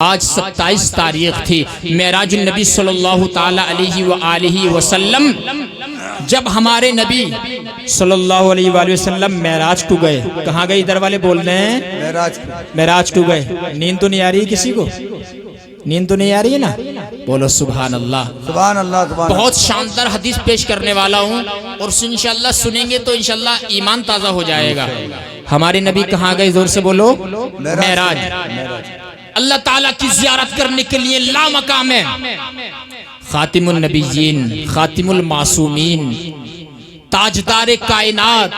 آج 27 تاریخ تھی معراج النبی صلی اللہ تعالی علیہ وآلہ وسلم جب ہمارے نبی صلی اللہ علیہ وآلہ وسلم معراج کو گئے. کہاں گئے؟ ادھر والے بول رہے ہیں معراج کو گئے. نیند تو نہیں آ رہی ہے کسی کو؟ نیند تو نہیں آ رہی ہے نا؟ بولو سبحان اللہ. سبحان اللہ. بہت شاندار حدیث پیش کرنے والا ہوں اور انشاءاللہ سنیں گے تو انشاءاللہ ایمان تازہ ہو جائے گا. ہمارے نبی کہاں گئے؟ زور سے بولو. معراج. اللہ تعالیٰ کی زیارت کرنے کے لیے لامقام ہے. خاتم النبیین، خاتم المعصومین، تاجدار کائنات،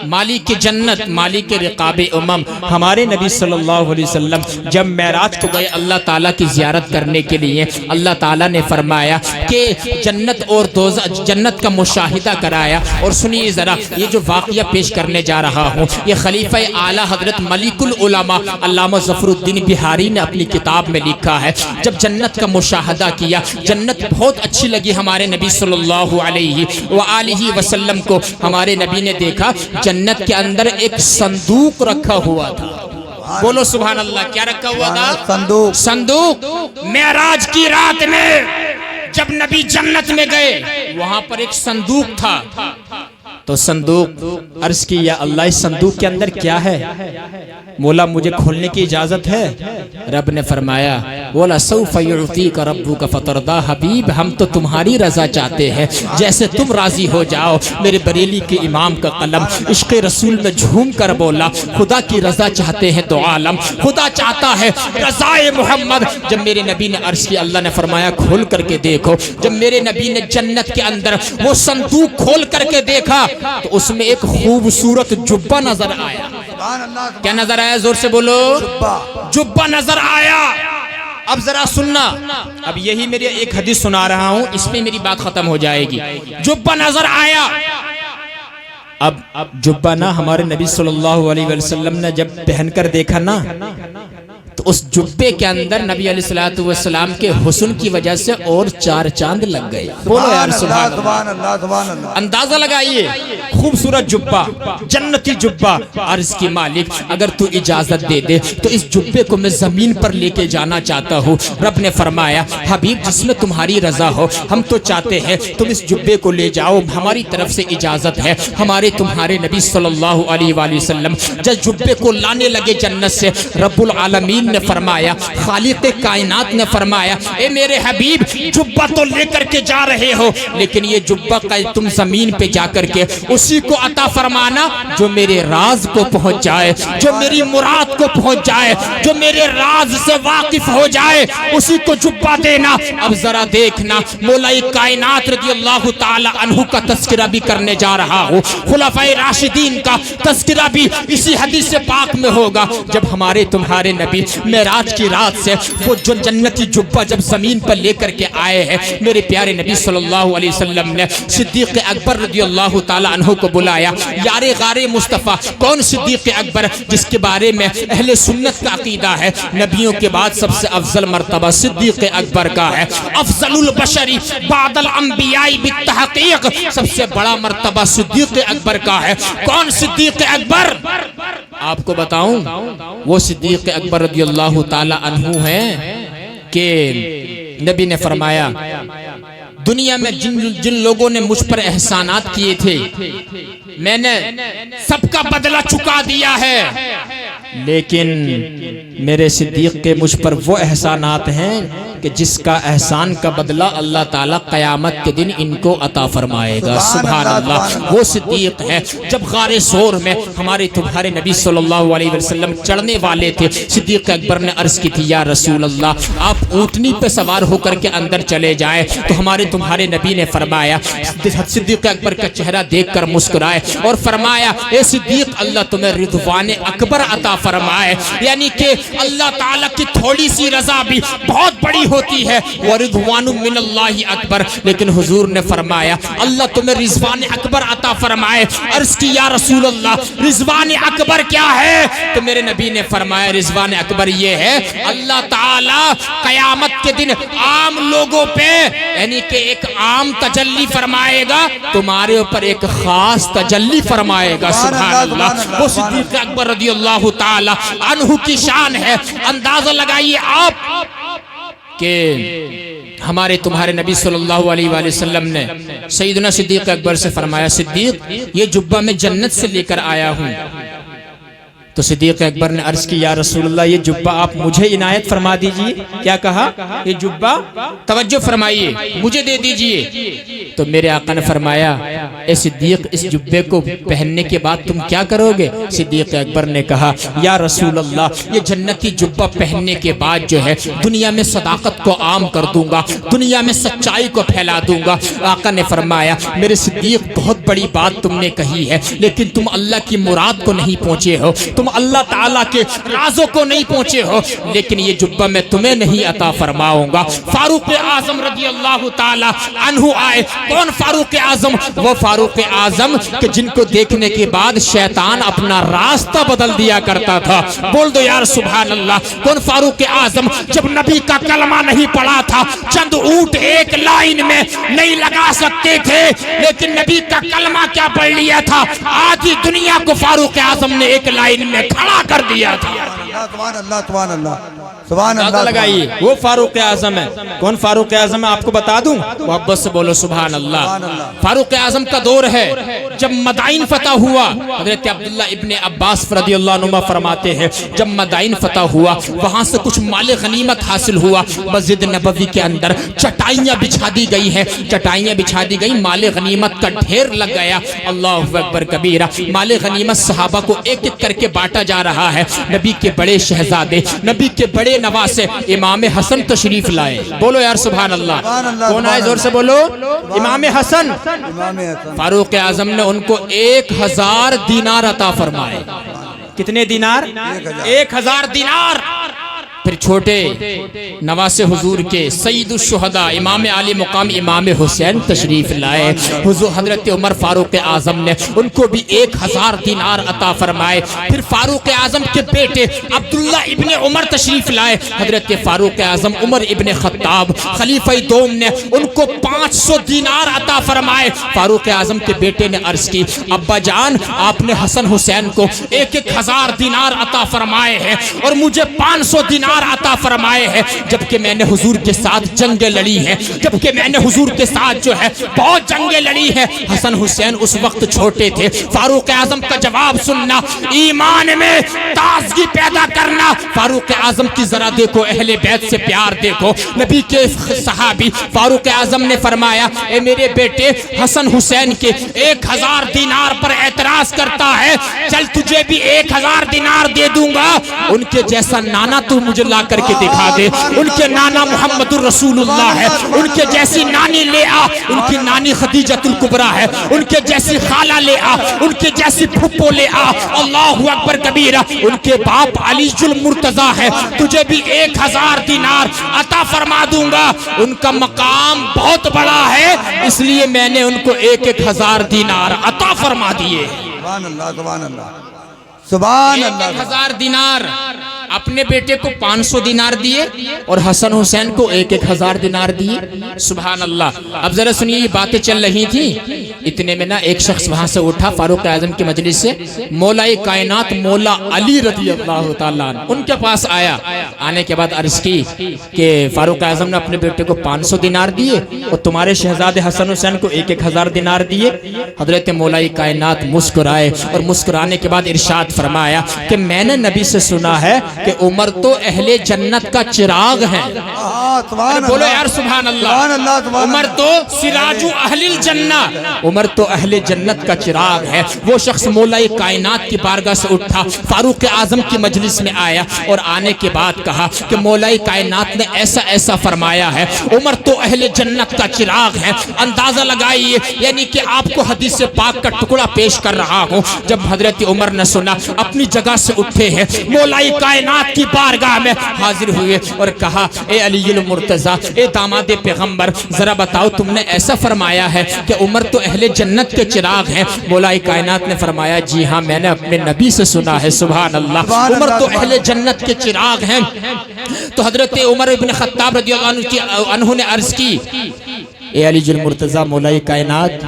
مالک جنت، مالک رقاب امم ہمارے نبی صلی اللہ علیہ وسلم جب معراج کو گئے اللہ تعالیٰ کی زیارت کرنے کے لیے، اللہ تعالیٰ نے فرمایا کہ جنت اور دوزخ، جنت کا مشاہدہ کرایا. اور سنیے ذرا یہ جو واقعہ پیش کرنے جا رہا ہوں یہ خلیفہ اعلیٰ حضرت ملک العلماء علامہ ظفر الدین بہاری نے اپنی کتاب میں لکھا ہے. جب جنت کا مشاہدہ کیا، جنت بہت اچھی لگی ہمارے نبی صلی اللہ علیہ وآلہ وسلم کو. ہمارے نبی نے دیکھا جنت کے اندر ایک صندوق رکھا ہوا تھا. بولو سبحان اللہ. کیا رکھا ہوا تھا؟ صندوق. معراج کی رات میں جب نبی جنت میں گئے وہاں پر ایک صندوق تھا. تو صندوق عرض کی یا اللہ اس صندوق کے اندر کیا ہے؟ مولا مجھے کھولنے کی اجازت ہے؟ رب نے فرمایا بولا سوف یعطیک ربک فترضی. حبیب ہم تو تمہاری رضا چاہتے ہیں، جیسے تم راضی ہو جاؤ. میرے بریلی کے امام کا قلم عشق رسول میں جھوم کر بولا خدا کی رضا چاہتے ہیں تو عالم خدا چاہتا ہے رضائے محمد. جب میرے نبی نے عرض کی اللہ نے فرمایا کھول کر کے دیکھو. جب میرے نبی نے جنت کے اندر وہ صندوق کھول کر کے دیکھا تو اس میں ایک خوبصورت جبہ نظر آیا. کیا نظر آیا؟ زور سے بولو. جبہ نظر آیا. اب ذرا سننا، اب یہی میری ایک حدیث سنا رہا ہوں، اس میں میری بات ختم ہو جائے گی. جبہ نظر آیا. اب جبہ نا ہمارے نبی صلی اللہ علیہ وسلم نے جب پہن کر دیکھا نا تو اس جبے کے اندر نبی علیہ السلام کے حسن کی وجہ سے اور چار چاند لگ گئے. بولو یار سبحان اللہ. اندازہ لگائیے خوبصورت جبہ، جنتی جبہ. عرض کی مالک اگر تو اجازت دے دے تو اس جبے کو میں زمین پر لے کے جانا چاہتا ہوں. رب نے فرمایا حبیب جس میں تمہاری رضا ہو ہم تو چاہتے ہیں تم اس جبے کو لے جاؤ، ہماری طرف سے اجازت ہے. ہمارے تمہارے نبی صلی اللہ علیہ وآلہ وسلم جب جبے کو لانے لگے جنت سے، رب العالمین نے فرمایا، خالق کائنات نے فرمایا اے میرے حبیب جبہ تو لے کر کے جا رہے ہو لیکن یہ جبہ کا تم زمین پہ جا کر کے اسی کو عطا فرمانا جو میرے راز کو پہنچ جائے، جو میری مراد کو پہنچ جائے، جو میرے راز سے واقف ہو جائے اسی کو جبہ دینا. اب ذرا دیکھنا مولا کائنات رضی اللہ تعالی عنہ کا تذکرہ بھی کرنے جا رہا ہوں، خلفائے راشدین کا تذکرہ بھی اسی حدیث پاک میں ہوگا. جب ہمارے تمہارے نبی معراج کی رات سے وہ جو جنتی جبہ جب زمین پر لے کر کے آئے ہیں، میرے پیارے نبی صلی اللہ علیہ وسلم نے صدیق اکبر رضی اللہ تعالی عنہ کو بلایا. یار غار مصطفیٰ کون صدیق اکبر جس کے بارے میں اہل سنت کا عقیدہ ہے نبیوں کے بعد سب سے افضل مرتبہ صدیق اکبر کا ہے. افضل البشری بعد الانبیاء بالتحقیق، سب سے بڑا مرتبہ صدیق اکبر کا ہے. کون صدیق اکبر؟ آپ کو بتاؤں وہ صدیق اکبر رضی اللہ تعالی عنہ ہیں کہ نبی نے فرمایا دنیا میں جن لوگوں نے مجھ پر احسانات کیے تھے میں نے سب کا بدلہ چکا دیا ہے، لیکن میرے صدیق کے مجھ پر وہ احسانات ہیں کہ جس کا احسان کا بدلہ اللہ تعالیٰ قیامت کے دن ان کو عطا فرمائے گا. سبحان اللہ. وہ صدیق ہے جب غار ثور میں ہمارے تمہارے نبی صلی اللہ علیہ وسلم چڑھنے والے تھے، صدیق اکبر نے عرض کی تھی یا رسول اللہ آپ اونٹنی پہ سوار ہو کر کے اندر چلے جائیں. تو ہمارے تمہارے نبی نے فرمایا، صدیق اکبر کا چہرہ دیکھ کر مسکرائے اور فرمایا اے صدیق اللہ تمہیں رضوان اکبر عطا فرمائے. یعنی کہ اللہ تعالیٰ کی تھوڑی سی رضا بھی بہت بڑی ہوتی ہے. ورضوان من اللہ اکبر. لیکن حضور نے فرمایا اللہ تمہیں رضوان اکبر عطا فرمائے. عرض کی یا رسول اللہ رضوان اکبر کیا ہے؟ تو میرے نبی نے فرمایا رضوان اکبر یہ ہے اللہ تعالیٰ قیامت کے دن عام لوگوں پہ یعنی کہ ایک عام تجلی فرمائے گا، تمہارے اوپر ایک خاص تجلی فرمائے گا. سبحان اللہ. وہ صدیق اکبر رضی اللہ تعالی عنہ کی شان ہے. اندازہ لگائیے آپ کہ ہمارے تمہارے نبی صلی اللہ علیہ وآلہ وسلم نے سیدنا صدیق اکبر سے فرمایا، صدیق یہ جبہ میں جنت سے لے کر آیا ہوں. تو صدیق اکبر نے عرض کی، یا رسول اللہ یہ جبہ آپ مجھے عنایت فرما دیجئے. کیا کہا؟ یہ جبہ توجہ فرمائیے مجھے دے دیجئے. تو میرے آقا نے فرمایا، اے صدیق اس جبے کو پہننے کے بعد تم کیا کرو گے؟ صدیق اکبر نے کہا، یا رسول اللہ یہ جنتی جبہ پہننے کے بعد جو ہے دنیا میں صداقت کو عام کر دوں گا، دنیا میں سچائی کو پھیلا دوں گا. آقا نے فرمایا، میرے صدیق بہت بڑی بات تم نے کہی ہے، لیکن تم اللہ کی مراد کو نہیں پہنچے ہو، تم اللہ تعالیٰ کے رازوں کو نہیں پہنچے ہو، لیکن یہ جبہ میں تمہیں نہیں عطا فرماؤں گا. فاروق اعظم رضی اللہ تعالیٰ عنہ آئے. کون فاروق اعظم؟ وہ فاروق اعظم کہ جن کو دیکھنے کے بعد شیطان اپنا راستہ بدل دیا کرتا تھا. بول دو یار سبحان اللہ. کون فاروق اعظم؟ جب نبی کا کلمہ نہیں پڑھا تھا، چند اونٹ ایک لائن میں نہیں لگا سکتے تھے، لیکن نبی کا کلمہ کیا پڑھ لیا تھا، آدھی دنیا کو فاروق اعظم نے ایک لائن میں کھڑا کر دیا تھا. سبحان اللہ سبحان اللہ سبحان اللہ. لگائیے وہ فاروق اعظم ہے. کون فاروق اعظم ہے آپ کو بتا دوں؟ محبت سے بولو سبحان اللہ. فاروق اعظم کا دور ہے جب مدائن فتح ہوا. حضرت عبداللہ ابن عباس رضی اللہ عنہ فرماتے ہیں جب مدائن فتح ہوا وہاں سے کچھ مال غنیمت حاصل ہوا. مسجد نبوی کے اندر چٹائیاں بچھا دی گئی ہیں، چٹائیاں بچھا دی گئی، مال غنیمت کا ڈھیر لگ گیا. اللہ اکبر کبیرہ. مال غنیمت صحابہ کو ایک ایک کر کے بانٹا جا رہا ہے. نبی کے بڑے شہزادے، نبی کے بڑے نواسے امام حسن تشریف لائے. بولو یار سبحان اللہ. کون آئے؟ زور سے بولو. امام حسن. فاروق اعظم نے ان کو 1000 دینار عطا فرمائے. کتنے دینار؟ 1000 دینار. پھر چھوٹے نواسے حضور کے سید الشہداء امام علی مقام امام حسین تشریف لائے. حضور حضرت عمر فاروق اعظم نے ان کو بھی 1000 دینار عطا فرمائے. پھر فاروق اعظم کے بیٹے عبداللہ ابن عمر تشریف لائے. حضرت فاروق اعظم عمر ابن خطاب خلیفہ دوم نے ان کو 500 دینار عطا فرمائے. فاروق اعظم کے بیٹے نے عرض کی، ابا جان آپ نے حسن حسین کو 1000 دینار عطا فرمائے ہیں اور مجھے 500 دینار عطا فرمائے ہیں، جبکہ میں نے حضور کے ساتھ جنگیں لڑی ہیں، جبکہ میں نے حضور کے ساتھ جو ہے بہت جنگیں لڑی ہیں. حسن حسین اس وقت چھوٹے تھے. فاروق اعظم کا جواب سننا، ایمان میں تازگی پیدا کرنا. فاروق اعظم کی ذرا دیکھو، اہل بیت سے پیار دیکھو. نبی کے صحابی فاروق اعظم نے فرمایا، اے میرے بیٹے حسن حسین کے 1000 دینار پر اعتراض کرتا ہے، چل تجھے بھی 1000 دینار دے دوں گا. ان کے جیسا نانا تو مجھے لا کر کے دکھا دے. ان کے نانا محمد الرسول اللہ ہے. ان کے جیسی نانی لے آ. ان کی نانی خدیجۃ الکبریٰ ہے. ان کے جیسی خالہ لے آ. ان کے جیسی پھپھو لے آ. اللہ اکبر کبیرہ. ان کے باپ علی المرتضیٰ ہے. تجھے بھی 1000 دینار عطا فرما دوں گا. ان کا مقام بہت بڑا ہے، اس لیے میں نے ان کو 1000 دینار عطا فرما دیے. سبحان اللہ سبحان اللہ سبحان اللہ. 1000 دینار اپنے بیٹے کو 500 دینار دیے اور حسن حسین کو 1000 دینار دیے. سبحان اللہ. اب ذرا سنیے، یہ باتیں چل رہی تھیں، اتنے میں نا ایک شخص وہاں سے اٹھا فاروق اعظم کی مجلس سے. مولا کائنات مولا علی رضی اللہ تعالیٰ عنہ ان کے پاس آیا. آنے کے بعد عرض کی کہ فاروق اعظم نے اپنے بیٹے کو 500 دینار دیے اور تمہارے شہزادے حسن حسین کو 1000 دینار دیے. حضرت مولا کائنات مسکرائے اور مسکرانے کے بعد ارشاد فرمایا کہ میں نے نبی سے سنا ہے کہ عمر تو اہل جنت کا چراغ ہے. بولو یار سبحان اللہ. عمر تو سراج اہل الجنہ، عمر تو اہل جنت کا چراغ ہے. وہ شخص مولا کائنات کی بارگاہ سے اٹھا، فاروق اعظم کی مجلس میں آیا اور آنے کے بعد کہا کہ مولا کائنات نے ایسا ایسا فرمایا ہے، عمر تو اہل جنت کا چراغ ہے. اندازہ لگائیے، یعنی کہ آپ کو حدیث پاک کا ٹکڑا پیش کر رہا ہوں. جب حضرت عمر نے سنا اپنی جگہ سے اٹھے ہیں، مولا کائنات کی بارگاہ میں حاضر ہوئے اور کہا، اے علی المرتضیٰ، اے داماد پیغمبر، ذرا بتاؤ تم نے ایسا فرمایا ہے کہ عمر تو اہل جنت کے چراغ ہیں. مولا کائنات نے فرمایا، جی ہاں میں نے اپنے نبی سے سنا ہے. سبحان اللہ. عمر تو اہل جنت کے چراغ ہیں. تو حضرت عمر ابن خطاب رضی اللہ عنہ نے عرض کی اے علی جل مرتضی مولا کائنات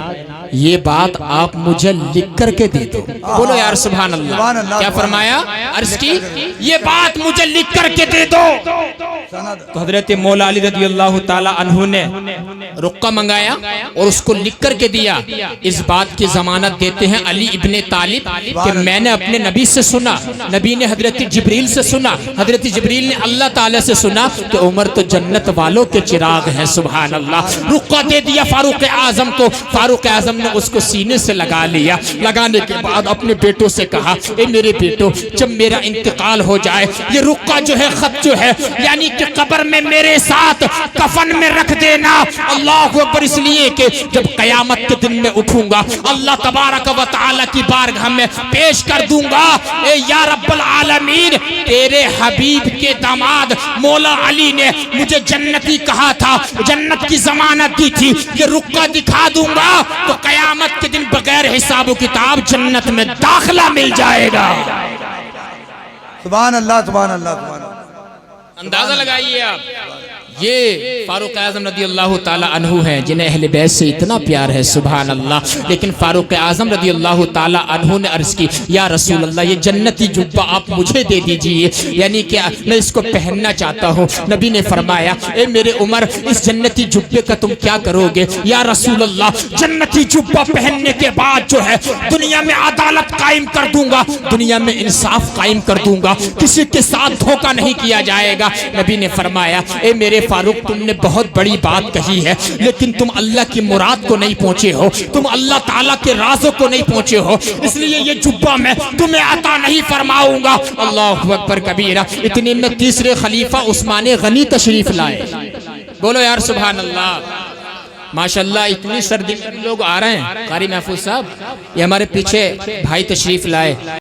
یہ بات آپ مجھے لکھ کر کے دے دو. بولو یار سبحان اللہ. کیا فرمایا؟ عرض کی یہ بات مجھے لکھ کر کے دے دو. تو حضرت مولا علی رضی اللہ تعالی عنہ نے رقعہ منگایا اور اس کو لکھ کر کے دیا. اس بات کی ضمانت دیتے ہیں علی ابن طالب کہ میں نے اپنے نبی سے سنا, نبی نے حضرت جبریل سے سنا, حضرت جبریل نے اللہ تعالی سے سنا کہ عمر تو جنت والوں کے چراغ ہیں. سبحان اللہ. رقعہ دے دیا فاروق اعظم کو. فاروق اعظم نے اس کو سینے سے لگا لیا. لگانے کے بعد اپنے بیٹوں سے کہا اے میرے بیٹو جب میرا انتقال ہو جائے یہ رقعہ جو ہے, خط جو ہے, یعنی کہ قبر میں میرے ساتھ کفن میں رکھ دینا. اللہ اکبر. اس لیے کہ جب قیامت کے دن میں اٹھوں گا اللہ تبارک و تعالی کی بارگاہ میں پیش کر دوں گا اے یا رب العالمین تیرے حبیب کے داماد مولا علی نے مجھے جنتی کہا تھا, جنت کی ضمانت دی تھی, یہ رقعہ دکھا دوں گا تو قیامت کے دن بغیر حساب و کتاب جنت میں داخلہ مل جائے گا. سبحان اللہ سبحان اللہ سبحان اللہ. اندازہ لگائیے آپ. یہ فاروق اعظم رضی اللہ تعالی عنہ ہیں جنہیں اہل بیت سے اتنا پیار ہے. سبحان اللہ. لیکن فاروق اعظم رضی اللہ تعالی عنہ نے عرض کی یا رسول اللہ یہ جنتی جبہ آپ مجھے دے دیجئے, یعنی کہ میں اس کو پہننا چاہتا ہوں. نبی نے فرمایا اے میرے عمر اس جنتی جبے کا تم کیا کرو گے؟ یا رسول اللہ جنتی جبہ پہننے کے بعد جو ہے دنیا میں عدالت قائم کر دوں گا, دنیا میں انصاف قائم کر دوں گا, کسی کے ساتھ دھوکہ نہیں کیا جائے گا. نبی نے فرمایا اے میرے فاروق تم نے بہت بڑی بات کہی ہے لیکن تم اللہ کی مراد کو نہیں پہنچے ہو, تم اللہ تعالیٰ کے رازوں کو نہیں پہنچے ہو, اس لیے یہ جبہ میں تمہیں عطا نہیں فرماؤں گا. اللہ اکبر کبیرہ. اتنے میں تیسرے خلیفہ عثمان غنی تشریف لائے. بولو یار سبحان اللہ. ماشاءاللہ اتنی سردی میں لوگ آ رہے ہیں. قاری محفوظ صاحب یہ ہمارے پیچھے بھائی تشریف لائے.